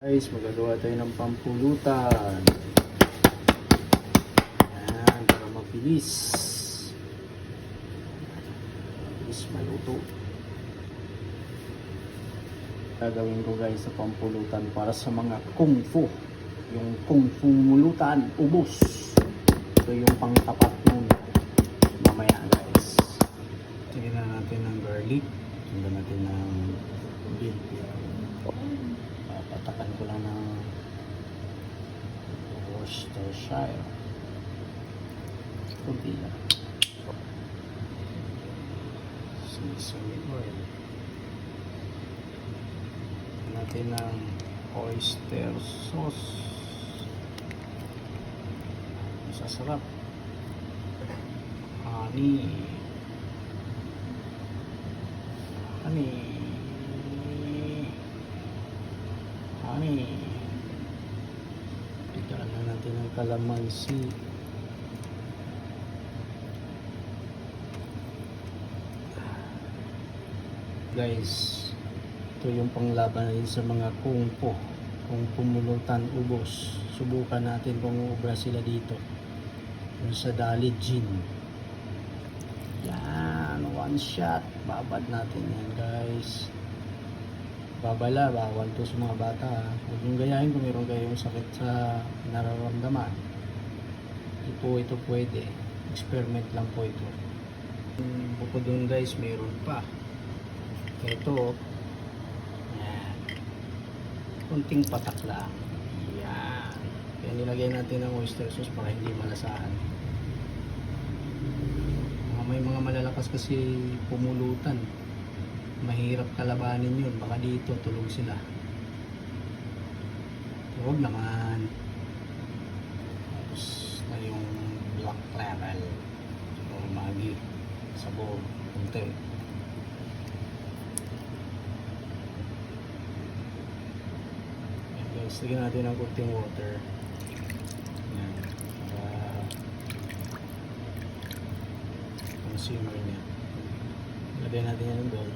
Guys, magagawa tayo ng pampulutan. Ayan, para mabilis. Mabilis maluto. Gagawin ko guys sa pampulutan para sa mga kung fu. Yung kung fu mulutan, ubos. Ito yung pangtapat nun. Mamaya guys. Tingnan na natin ng garlic. Tingnan natin ng beef. Patakan ko lang ng Worcestershire. Kunti lang. Sesame oil. Natin ng oyster sauce. Masasarap. Honey. Bigyan na natin ng kalamansi. Guys, ito yung panglaban natin sa mga kung pumulutan ubos. Subukan natin kung ubra sila dito. Yung sa Dali Gin. Yan, one shot. Babad natin yan guys. Babala, bawal to sa mga bata. Huwag yung gayahin kung meron kayong sakit sa nararamdaman. Ito pwede. Experiment lang po ito. Bukod dun guys, meron pa. Ito. Yan. Kunting patak lang. Yan. Kaya nilagay natin ng oyster sauce para hindi malasahan. May mga malalakas kasi pumulutan. Mahirap kalabanin yun. Baka dito tulog sila. Huwag naman. Tapos na yung black pepper o magi sabor kunti. Guys, lagyan natin ng kunting water. Yan. Para simmer niya. Lagyan natin yan doon.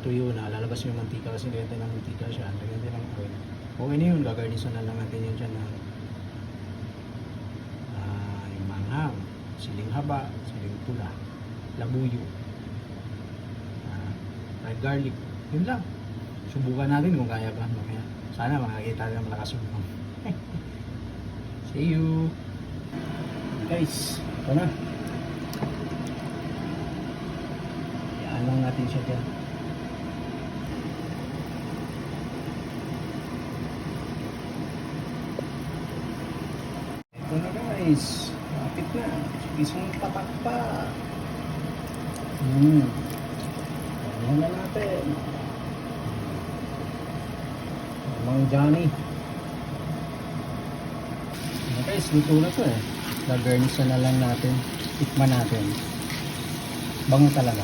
Tuyo na, lalabas yung mantika kasi lagyan ng mantika siya, lagyan din ng oil. Okay na yun, gagarnisan na lang natin yun dyan ng yung manghang, siling haba, siling pula, labuyo, fried garlic, yun lang. Subukan natin kung kaya ba mamaya. Sana makakita rin ng malakas yung see you guys, ito na. Yan lang natin siya dyan. Ito na guys, lapit na. Isang tapak pa. Ano na natin? Mang Johnny. Guys, luto na to eh. Gagarnisan na lang natin. Tikman natin. Bango talaga.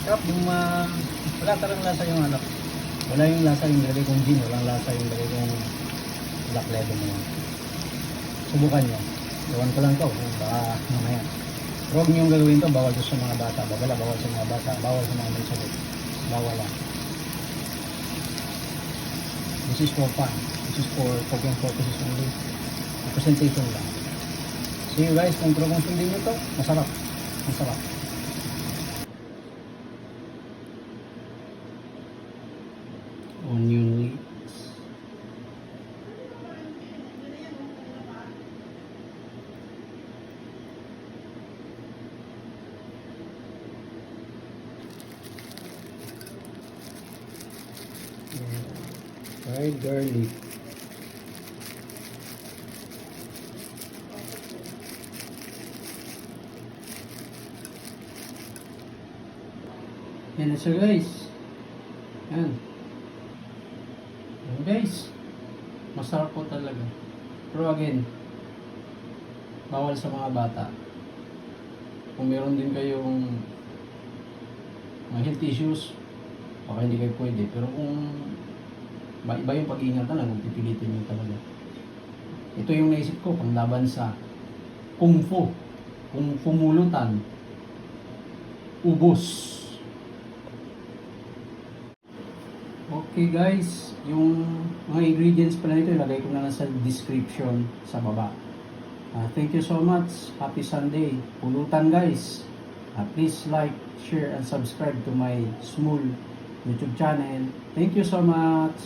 Sarap yung wala talagang lasa yung ano. Wala yung lasa yung nilagay kong gin. Walang lasa yung nilagay kong black leather mo. Subukan nyo. Gawan ko lang to. Baka mamaya. Huwag nyo yung gagawin to. Bawal to sa mga bata. Bawal sa mga bata. Bawal sa mga mensagot. Bawal lang. This is for fun. This is for cooking purposes only. Presentation lang. See you guys. Kung sundin nyo to, masarap. Masarap. Onion leeks. Fried garlic. Yan na siya guys. Yan. Yan guys. Masarap po talaga. Pero again, bawal sa mga bata. Kung meron din kayong mga health issues, baka hindi kayo pwede. Pero kung iba yung pag-iingatan lang, kung pipilitin nyo talaga. Ito yung naisip ko, panglaban sa kung fu. Kung pumulutan, ubos. Okay guys, yung mga ingredients pala nito, ilagay ko na lang sa description sa baba. Thank you so much. Happy Sunday. Pulutan guys. Please like, share, and subscribe to my small YouTube channel. Thank you so much.